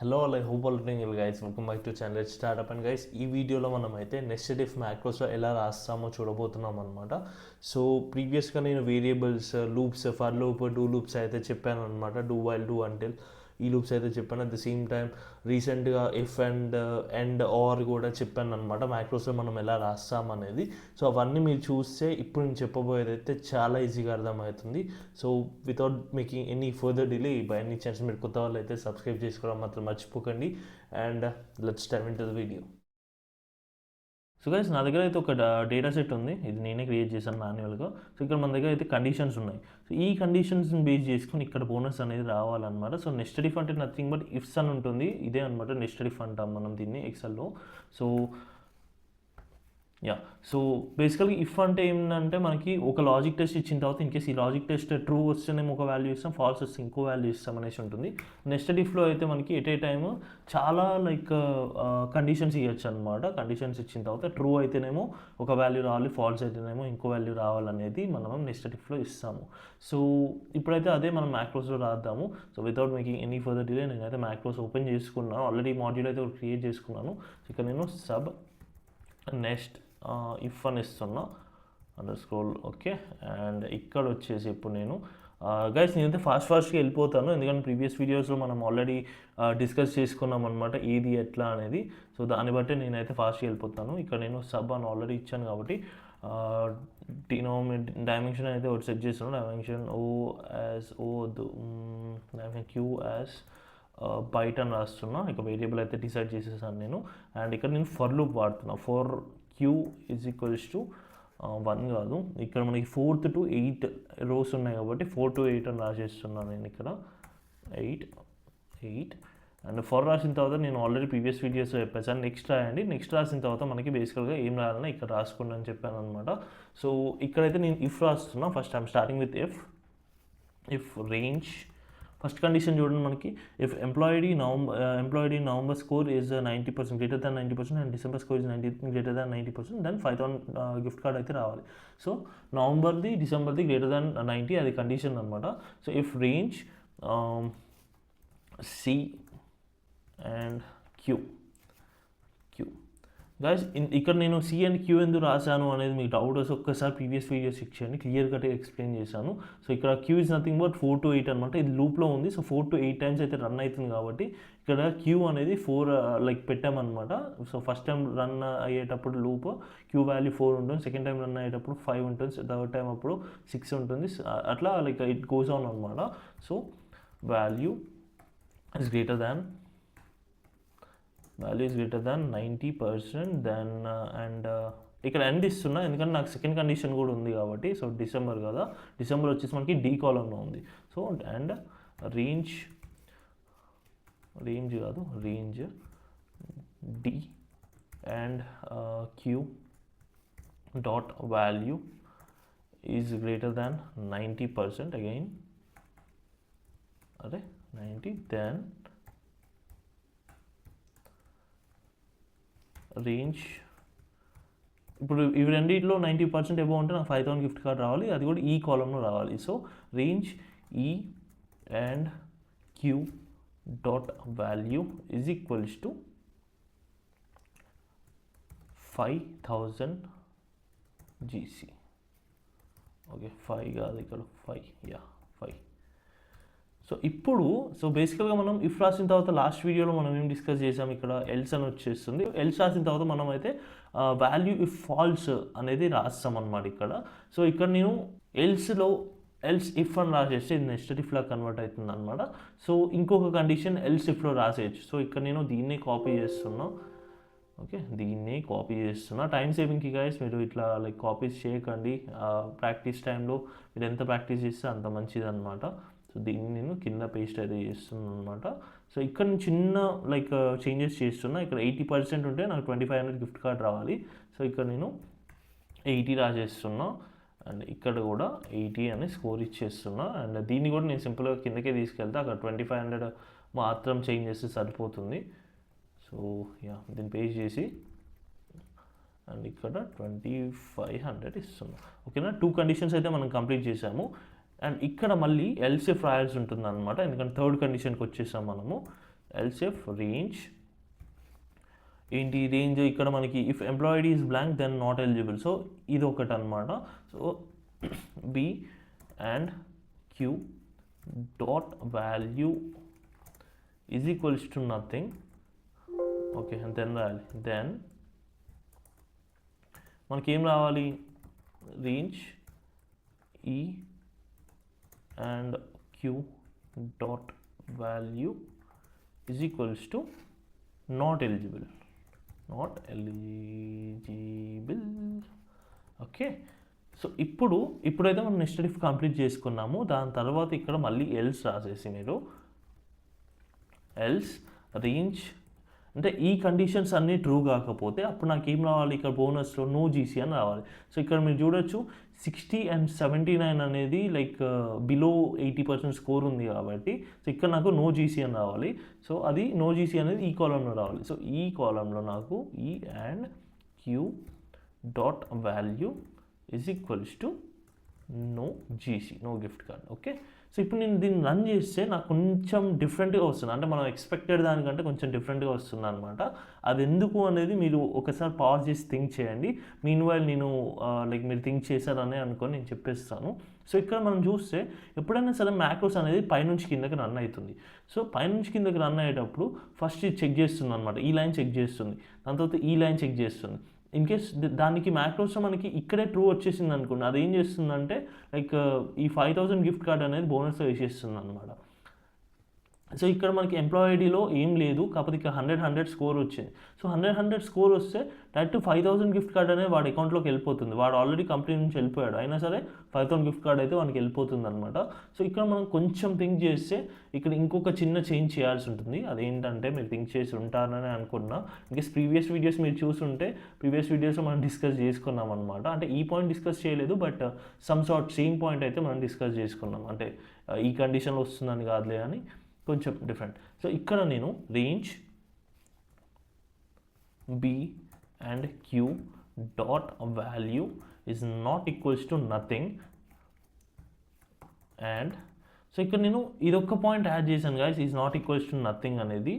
Hello I hope all doing well guys. Welcome back to channel startup and guys. ఈ వీడియోలో మనం అయితే nested if మ్యాక్రోస్లో ఎలా రాస్తామో చూడబోతున్నాం అనమాట. సో ప్రీవియస్గా నేను variables, loops, for loop, do loops అయితే చెప్పాను అనమాట. డూ వైల్, డూ అంటిల్, ఈ లూప్స్ అయితే చెప్పాను. అట్ ద సేమ్ టైం రీసెంట్గా ఇఫ్ అండ్ ఆర్ కూడా చెప్పాను అనమాట, మ్యాక్రోస్లో మనం ఎలా రాస్తామనేది. సో అవన్నీ మీరు చూస్తే ఇప్పుడు నేను చెప్పబోయేది అయితే చాలా ఈజీగా అర్థమవుతుంది. So without making any further delay, by any chance మీరు కొత్త వాళ్ళు అయితే సబ్స్క్రైబ్ చేసుకోవడం మాత్రం మర్చిపోకండి. And let's dive into the video. So guys, నా దగ్గర అయితే ఒక డేటా సెట్ ఉంది. ఇది నేనే క్రియేట్ చేశాను మాన్యువల్గా. సో ఇక్కడ మన దగ్గర అయితే కండిషన్స్ ఉన్నాయి. సో ఈ కండిషన్స్ని బేస్ చేసుకుని ఇక్కడ బోనస్ అనేది రావాలన్నమాట. సో నెస్టెడ్ ఇఫ్ అంటే నథింగ్ బట్ ఇఫ్స్ అని ఉంటుంది. ఇదే అనమాట నెస్టెడ్ ఇఫ్ అంటాం మనం దీన్ని ఎక్సెల్లో. సో సో బేసికల్గా ఇఫ్ అంటే ఏంటంటే మనకి ఒక లాజిక్ టెస్ట్ ఇచ్చిన తర్వాత ఇన్కేస్ ఈ లాజిక్ టెస్ట్ ట్రూ వస్తేనేమో ఒక వాల్యూ ఇస్తాం, ఫాల్స్ వస్తే ఇంకో వాల్యూ ఇస్తాం అనేసి ఉంటుంది. నెస్టెడ్ ఇఫ్లో అయితే మనకి ఎట్ ఏ టైమ్ చాలా కండిషన్స్ ఇవ్వచ్చు అనమాట. కండిషన్స్ ఇచ్చిన తర్వాత ట్రూ అయితేనేమో ఒక వాల్యూ రావాలి, ఫాల్స్ అయితేనేమో ఇంకో వాల్యూ రావాలనేది మనం నెస్టెడ్ ఇఫ్లో ఇస్తాము. సో ఇప్పుడైతే అదే మనం మ్యాక్రోస్లో రాద్దాము. So without making any further delay నేనైతే మ్యాక్రోస్ ఓపెన్ చేసుకున్నాను. ఆల్రెడీ మాడ్యూల్ అయితే ఒకటి క్రియేట్ చేసుకున్నాను. సో ఇక్కడ నేను సబ్ నెక్స్ట్ ఇఫ్ అని ఇస్తున్నా _, ఓకే. అండ్ ఇక్కడ వచ్చేసి ఇప్పుడు నేను గైస్ నేనైతే ఫాస్ట్గా వెళ్ళిపోతాను, ఎందుకంటే ప్రీవియస్ వీడియోస్లో మనం ఆల్రెడీ డిస్కస్ చేసుకున్నాం అనమాట ఏది ఎట్లా అనేది. సో దాన్ని బట్టి నేనైతే ఫాస్ట్గా వెళ్ళిపోతాను. ఇక్కడ నేను సబ్ అని ఆల్రెడీ ఇచ్చాను కాబట్టి డైమెన్షన్ అయితే ఒకటి సెట్ చేస్తున్నాను. డైమెన్షన్ క్యూ యాజ్ బయట అని రాస్తున్నా. ఇక వేరియబుల్ అయితే డిసైడ్ చేసేసాను నేను. అండ్ ఇక్కడ నేను ఫర్ లూప్ వాడుతున్నా. For Q is equals to 1 కాదు, ఇక్కడ మనకి 4th to 8 రోస్ ఉన్నాయి కాబట్టి 4 to 8 అని రాసేస్తున్నాను నేను ఇక్కడ 8. అండ్ ఫర్ రాసిన తర్వాత నేను ఆల్రెడీ ప్రీవియస్ వీడియోస్లో చెప్పేసాను నెక్స్ట్ రాయండి. నెక్స్ట్ రాసిన తర్వాత మనకి బేసికల్గా ఏం రాయాలన్నా ఇక్కడ రాసుకోండి అని చెప్పాను అనమాట. సో ఇక్కడైతే నేను ఇఫ్ రాస్తున్నా. First I'm starting with if range. First condition చూడండి మనకి, if employed November score is 90% greater than 90% and December score is greater than 90%, then 5,000 gift card అయితే రావాలి. సో నవంబర్ది డిసెంబర్ది గ్రేటర్ దాన్ 90 అది కండిషన్ అనమాట. So if range C and Q guys, ఇక్కడ నేను C and queue ఎందుకు రాశాను అనేది మీకు డౌట్ వస్తే ఒక్కసారి ప్రీవియస్ వీడియోస్ చెక్ చేయండి, క్లియర్ కట్గా ఎక్స్ప్లెయిన్ చేశాను. సో ఇక్కడ Q is nothing but 4 to 8 అనమాట. ఇది లూప్లో ఉంది. సో 4 to 8 టైమ్స్ అయితే రన్ అవుతుంది కాబట్టి ఇక్కడ క్యూ అనేది 4 పెట్టామన్నమాట. సో ఫస్ట్ టైం రన్ అయ్యేటప్పుడు లూప్ క్యూ వాల్యూ 4 ఉంటుంది, సెకండ్ టైం రన్ అయ్యేటప్పుడు 5 ఉంటుంది, థర్డ్ టైం అప్పుడు 6 ఉంటుంది. అట్లా ఇట్ గోస్ ఆన్ అనమాట. So value is greater than 90%, then and ఇక్కడ ఎండ్ ఇస్తున్నా ఎందుకంటే నాకు సెకండ్ కండిషన్ కూడా ఉంది కాబట్టి. సో డిసెంబర్ కదా, డిసెంబర్ వచ్చేసి మనకి డి కాలంలో ఉంది. So and range D and Q dot value is greater than 90%, again 90, then range. ఇప్పుడు ఇవి రెండింటిలో 90% ఎబో ఉంటే నాకు 5,000 గిఫ్ట్ కార్డ్ రావాలి, అది కూడా ఈ కాలంలో రావాలి. So range E and Q dot value is equals to 5,000 GC. Okay, 5 కాదు ఇక్కడ 5. 5. సో బేసికల్గా మనం ఇఫ్ రాసిన తర్వాత లాస్ట్ వీడియోలో మనం ఏం డిస్కస్ చేసాం, ఇక్కడ ఎల్స్ అని వచ్చేస్తుంది. ఎల్స్ రాసిన తర్వాత మనం అయితే వాల్యూ ఇఫ్ ఫాల్స్ అనేది రాస్తాం అనమాట ఇక్కడ. సో ఇక్కడ నేను ఎల్స్ ఇఫ్ అని రాసేస్తే ఇది నెస్టెడ్ ఇఫ్లా కన్వర్ట్ అవుతుంది అనమాట. సో ఇంకొక కండిషన్ ఎల్స్ ఇఫ్లో రాసేయచ్చు. సో ఇక్కడ నేను దీన్నే కాపీ చేస్తున్నా. ఓకే, దీన్నే కాపీ చేస్తున్నా. టైం సేవింగ్కి గైస్ మీరు ఇట్లా కాపీస్ చేయకండి. ప్రాక్టీస్ టైంలో మీరు ఎంత ప్రాక్టీస్ చేస్తే అంత మంచిది అనమాట. సో దీన్ని నేను కింద పేస్ట్ అయితే చేస్తున్నాను అనమాట. సో ఇక్కడ నేను చిన్న చేంజెస్ చేస్తున్నా. ఇక్కడ 80% ఉంటే నాకు 2,500 గిఫ్ట్ కార్డ్ రావాలి. సో ఇక్కడ నేను 80 రాసేస్తున్నా. అండ్ ఇక్కడ కూడా 80 అని స్కోర్ ఇచ్చేస్తున్నా. అండ్ దీన్ని కూడా నేను సింపుల్గా కిందకే తీసుకెళ్తే అక్కడ 2,500 మాత్రం చేంజ్ చేస్తే సరిపోతుంది. సో దీన్ని పేస్ట్ చేసి అండ్ ఇక్కడ 2,500 ఇస్తున్నాం. ఓకేనా, 2 కండిషన్స్ అయితే మనం కంప్లీట్ చేసాము. అండ్ ఇక్కడ మళ్ళీ ఎల్స్ ఇఫ్ రాయాల్సి ఉంటుంది అనమాట, ఎందుకంటే థర్డ్ కండిషన్కి వచ్చేసాం మనము. ఎల్స్ ఇఫ్ రేంజ్ ఏంటి రేంజ్ ఇక్కడ మనకి if employed is blank then not eligible. So ఇది ఒకటి అనమాట. So B and Q dot value is equals to nothing. Okay, then రాయాలి. దెన్ మనకి ఏం రావాలి, range E and Q dot value is equals to not eligible. Okay, so ఇప్పుడైతే మనం nested if complete చేసుకున్నాము. దాని తర్వాత ఇక్కడ మళ్ళీ ఎల్స్ రాసేసి మీరు ఎల్స్ రేంజ్ అంటే ఈ కండిషన్స్ అన్నీ ట్రూ కాకపోతే అప్పుడు నాకు ఏం రావాలి, ఇక్కడ బోనస్లో నో జీసీ అని రావాలి. సో ఇక్కడ మీరు చూడొచ్చు 60 and 79 అనేది లైక్ బిలో 80% స్కోర్ ఉంది కాబట్టి సో ఇక్కడ నాకు నో జీసీ అని రావాలి. సో అది నో జీసీ అనేది ఈ కాలంలో రావాలి. సో ఈ కాలంలో నాకు E and Q dot value is equals to no GC, no gift card. Okay, so ఇప్పుడు నేను దీన్ని రన్ చేస్తే నాకు కొంచెం డిఫరెంట్గా వస్తుంది, అంటే మనం ఎక్స్పెక్టెడ్ దానికంటే కొంచెం డిఫరెంట్గా వస్తుంది అనమాట. అది ఎందుకు అనేది మీరు ఒకసారి పాజ్ చేసి థింక్ చేయండి. మీన్వైల్ నేను లైక్ మీరు థింక్ చేశారని అనుకొని నేను చెప్పేస్తాను. సో ఇక్కడ మనం చూస్తే ఎప్పుడైనా సరే మ్యాక్రోస్ అనేది పైనుంచి కిందకి రన్ అవుతుంది. సో పైనుంచి కిందకి రన్ అయ్యేటప్పుడు ఫస్ట్ ఇది చెక్ చేస్తుంది అనమాట, ఈ లైన్ చెక్ చేస్తుంది, దాని తర్వాత ఈ లైన్ చెక్ చేస్తుంది. ఇన్ కేస్ దానికి మ్యాక్రోస్లో మనకి ఇక్కడే ట్రూ వచ్చేసింది అనుకోండి, అది ఏం చేస్తుందంటే లైక్ ఈ 5000 గిఫ్ట్ కార్డ్ అనేది బోనస్లో వేసేస్తుంది అనమాట. సో ఇక్కడ మనకి ఎంప్లాయిడీలో ఏం లేదు, కాకపోతే ఇక్కడ 100 స్కోర్ వచ్చింది. సో 100 స్కోర్ వస్తే డైరెక్ట్ 5000 గిఫ్ట్ కార్డ్ అనేది వాడి అకౌంట్లోకి వెళ్ళిపోతుంది. వాడు ఆల్రెడీ కంపెనీ నుంచి వెళ్ళిపోయాడు, అయినా సరే 5000 గిఫ్ట్ కార్డ్ అయితే వానికి వెళ్ళిపోతుంది అనమాట. సో ఇక్కడ మనం కొంచెం థింక్ చేస్తే ఇక్కడ ఇంకొక చిన్న చేంజ్ చేయాల్సి ఉంటుంది. అదేంటంటే మీరు థింక్ చేసి ఉంటారని అనుకున్నా. ఇంకేస్ ప్రీవియస్ వీడియోస్ మీరు చూస్తుంటే ప్రీవియస్ వీడియోస్లో మనం డిస్కస్ చేసుకున్నాం అనమాట. అంటే ఈ పాయింట్ డిస్కస్ చేయలేదు, but some sort same point అయితే మనం డిస్కస్ చేసుకున్నాం. అంటే ఈ కండిషన్లో వస్తుందని కాదులే అని కొంచెం డిఫరెంట్. సో ఇక్కడ నేను range B and Q dot value is not equals to nothing. And so ఇక్కడ నేను ఇదొక్క పాయింట్ యాడ్ చేశాను guys, is not equals to nothing అనేది.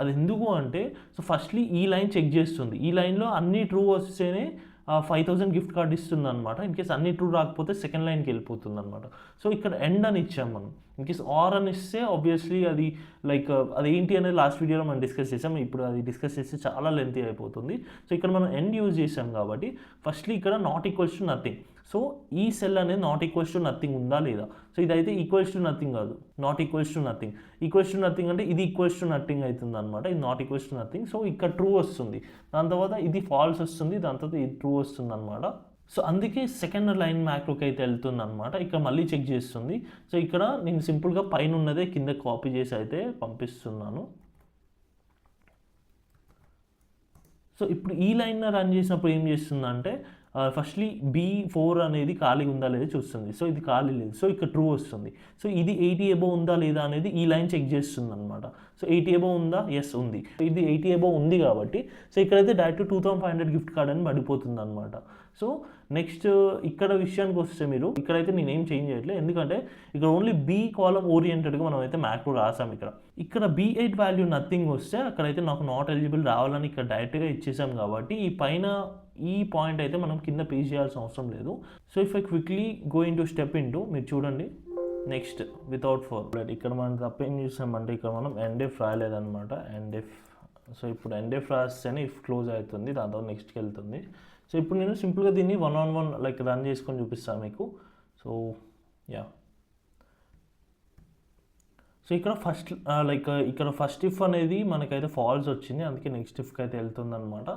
అది ఎందుకు అంటే సో ఫస్ట్లీ ఈ లైన్ చెక్ చేస్తుంది, ఈ లైన్లో అన్ని ట్రూ వస్తేనే 5000 గిఫ్ట్ కార్డ్ ఇస్తుంది అనమాట. ఇన్ కేస్ అన్ని ట్రూ రాకపోతే సెకండ్ లైన్కి వెళ్ళిపోతుంది అనమాట. సో ఇక్కడ ఎండ్ అని ఇచ్చాం మనం. ఇన్ కేస్ ఆర్ అని ఇస్తే ఆబ్వియస్లీ అది లైక్ అది ఏంటి అనేది లాస్ట్ వీడియోలో మనం డిస్కస్ చేసాం. ఇప్పుడు అది డిస్కస్ చేస్తే చాలా లెంతీ అయిపోతుంది. సో ఇక్కడ మనం ఎండ్ యూజ్ చేసాం కాబట్టి ఫస్ట్లీ ఇక్కడ not equals to nothing. So ఈ సెల్ అనేది నాట్ ఈక్వల్స్ టు నథింగ్ ఉందా లేదా? సో ఇదైతే ఈక్వల్స్ టు నథింగ్ కాదు, not equals to nothing. Equals to nothing అంటే ఇది ఈక్వల్స్ టు నథింగ్ అవుతుంది అనమాట. ఇది not equals to nothing. So ఇక్కడ ట్రూ వస్తుంది, దాని తర్వాత ఇది ఫాల్స్ వస్తుంది, దాని తర్వాత ఇది ట్రూ వస్తుంది అనమాట. సో అందుకే సెకండ్ లైన్ మ్యాక్రోకి అయితే వెళ్తుంది అనమాట. ఇక్కడ మళ్ళీ చెక్ చేస్తుంది. సో ఇక్కడ నేను సింపుల్గా పైన ఉన్నదే కింద కాపీ చేసి అయితే పంపిస్తున్నాను. సో ఇప్పుడు ఈ లైన్ రన్ చేసినప్పుడు ఏం చేస్తుందంటే ఫస్ట్లీ B4 అనేది ఖాళీ ఉందా లేదా చూస్తుంది. సో ఇది ఖాళీ లేదు, సో ఇక్కడ ట్రూ వస్తుంది. సో ఇది 80 అబోవ్ ఉందా లేదా అనేది ఈ లైన్ చెక్ చేస్తుంది అనమాట. సో 80 అబోవ్ ఉందా? ఎస్ ఉంది. ఇది 80 అబోవ్ ఉంది కాబట్టి సో ఇక్కడైతే డైరెక్ట్ 2500 గిఫ్ట్ కార్డ్ అని పడిపోతుంది అనమాట. సో నెక్స్ట్ ఇక్కడ విషయానికి వస్తే మీరు ఇక్కడైతే నేనేం చేంజ్ చేయట్లేదు, ఎందుకంటే ఇక్కడ ఓన్లీ బి కాలం ఓరియంటెడ్గా మనం అయితే మ్యాక్రో రాసాం. ఇక్కడ B8 వాల్యూ నథింగ్ వస్తే అక్కడైతే నాకు నాట్ ఎలిజిబుల్ రావాలని ఇక్కడ డైరెక్ట్గా ఇచ్చేసాం కాబట్టి ఈ పైన ఈ పాయింట్ అయితే మనం కింద పేజ్ చేయాల్సిన అవసరం లేదు. So if I quickly go in to step in to మీరు చూడండి నెక్స్ట్ వితౌట్ ఫర్ ఇక్కడ మనం తప్పేం చూసామంటే ఇక్కడ మనం ఎండ్ఎఫ్ రాయలేదన్నమాట. ఎండ్ఎఫ్ సో ఇప్పుడు ఎండ్ఎఫ్ రాస్తేనే ఇఫ్ క్లోజ్ అవుతుంది, దాని తర్వాత నెక్స్ట్కి వెళ్తుంది. సో ఇప్పుడు నేను సింపుల్గా దీన్ని 1-on-1 లైక్ రన్ చేసుకొని చూపిస్తాను మీకు. సో యా, సో ఇక్కడ ఫస్ట్ ఇఫ్ అనేది మనకైతే ఫాల్స్ వచ్చింది, అందుకే నెక్స్ట్ ఇఫ్కి అయితే వెళ్తుంది అనమాట.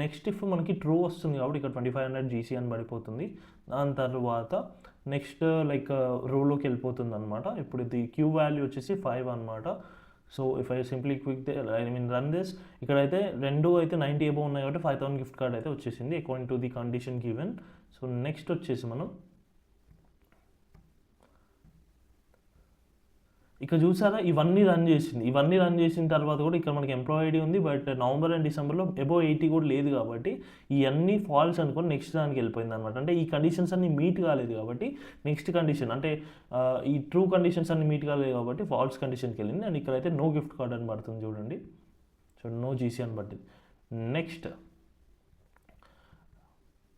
నెక్స్ట్ ఇఫ్ మనకి ట్రూ వస్తుంది కాబట్టి ఇక్కడ 2500 GC అని పడిపోతుంది. దాని తర్వాత నెక్స్ట్ రోలోకి వెళ్ళిపోతుంది అనమాట. ఇప్పుడు ఇది క్యూ వాల్యూ వచ్చేసి 5 అనమాట. So if I simply run this, ఇక్కడైతే రెండు అయితే 90 అబోవ్ ఉన్నాయి కాబట్టి 5000 గిఫ్ట్ కార్డ్ అయితే వచ్చేసింది according to the condition given. So next వచ్చేసి మనం ఇక చూసారా ఇవన్నీ రన్ చేసింది. ఇవన్నీ రన్ చేసిన తర్వాత కూడా ఇక్కడ మనకి ఎంప్లాయీ ఐడి ఉంది. బట్ నవంబర్ అండ్ డిసెంబర్లో అబోవ్ 80 కూడా లేదు కాబట్టి ఇవన్నీ ఫాల్స్ అనుకొని నెక్స్ట్ దానికి వెళ్ళిపోయింది అనమాట. అంటే ఈ కండిషన్స్ అన్ని మీట్ కాలేదు కాబట్టి నెక్స్ట్ కండిషన్ అంటే ఈ ట్రూ కండిషన్స్ అన్ని మీట్ కాలేదు కాబట్టి ఫాల్స్ కండిషన్కి వెళ్ళింది. అండ్ ఇక్కడైతే నో గిఫ్ట్ కార్డ్ అని పడుతుంది చూడండి. సో నో జీసీ అని పట్టింది. నెక్స్ట్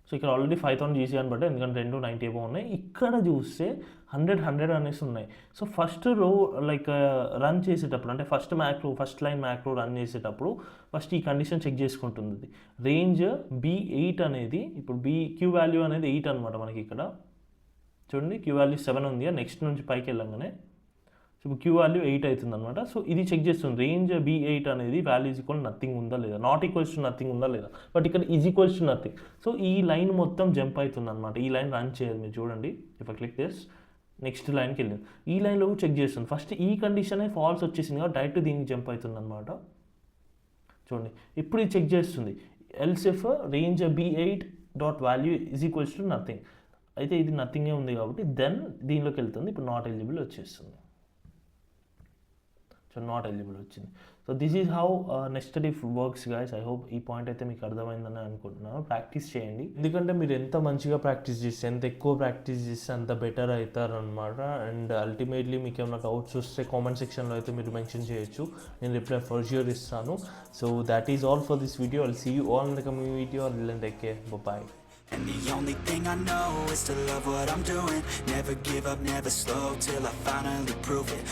సో ఇక్కడ ఆల్రెడీ 5000 జీసీ అని పడ్డాయి, ఎందుకంటే 290 ఏవో ఉన్నాయి. ఇక్కడ చూస్తే 100 అనేసి ఉన్నాయి. So first row like run చేసేటప్పుడు అంటే ఫస్ట్ లైన్ మ్యాక్రో రన్ చేసేటప్పుడు ఫస్ట్ ఈ కండిషన్ చెక్ చేసుకుంటుంది. రేంజ్ B8 అనేది ఇప్పుడు క్యూ వాల్యూ అనేది 8 అనమాట మనకి ఇక్కడ చూడండి. క్యూ వాల్యూ 7 ఉంది. నెక్స్ట్ నుంచి పైకి వెళ్ళంగానే సో క్యూ వాల్యూ 8 అవుతుంది అనమాట. సో ఇది చెక్ చేస్తుంది రేంజ్ B8 అనేది వాల్యూ ఈజ్ ఈక్వల్ నథింగ్ ఉందా లేదా, నాట్ ఈక్వల్స్ టు నథింగ్ ఉందా లేదా. బట్ ఇక్కడ is equals to nothing. So ఈ లైన్ మొత్తం జంప్ అవుతుంది అనమాట. ఈ లైన్ రన్ చేయాలి మీరు చూడండి. If I click this next లైన్కి వెళ్ళింది. ఈ లైన్లో చెక్ చేస్తుంది. ఫస్ట్ ఈ కండిషనే ఫాల్స్ వచ్చేసింది కాబట్టి డైరెక్ట్ దీనికి జంప్ అవుతుంది అనమాట. చూడండి ఇప్పుడు ఇది చెక్ చేస్తుంది else if range B8 dot value is equals to nothing. అయితే ఇది నథింగే ఉంది కాబట్టి దెన్ దీనిలోకి వెళ్తుంది. ఇప్పుడు నాట్ ఎలిజిబుల్ వచ్చేస్తుంది. సో నాట్ ఎలిజిబుల్ వచ్చింది. So this is how nested if works guys. I hope ఈ పాయింట్ అయితే మీకు అర్థమైందని అనుకుంటున్నాను. ప్రాక్టీస్ చేయండి, ఎందుకంటే మీరు ఎంత మంచిగా ప్రాక్టీస్ చేస్తే, ఎంత ఎక్కువ ప్రాక్టీస్ చేస్తే అంత బెటర్ అవుతారు అనమాట. అండ్ అల్టిమేట్లీ మీకు ఏమైనా డౌట్స్ వస్తే కామెంట్ సెక్షన్లో అయితే మీరు మెన్షన్ చేయొచ్చు, నేను రిప్లై ఫర్ ష్యూర్ ఇస్తాను. So that is all for this video. I'll see you all in the coming video. Take care, bye. And the only thing I know is to love what I'm doing. Never give up, never slow till I finally prove it.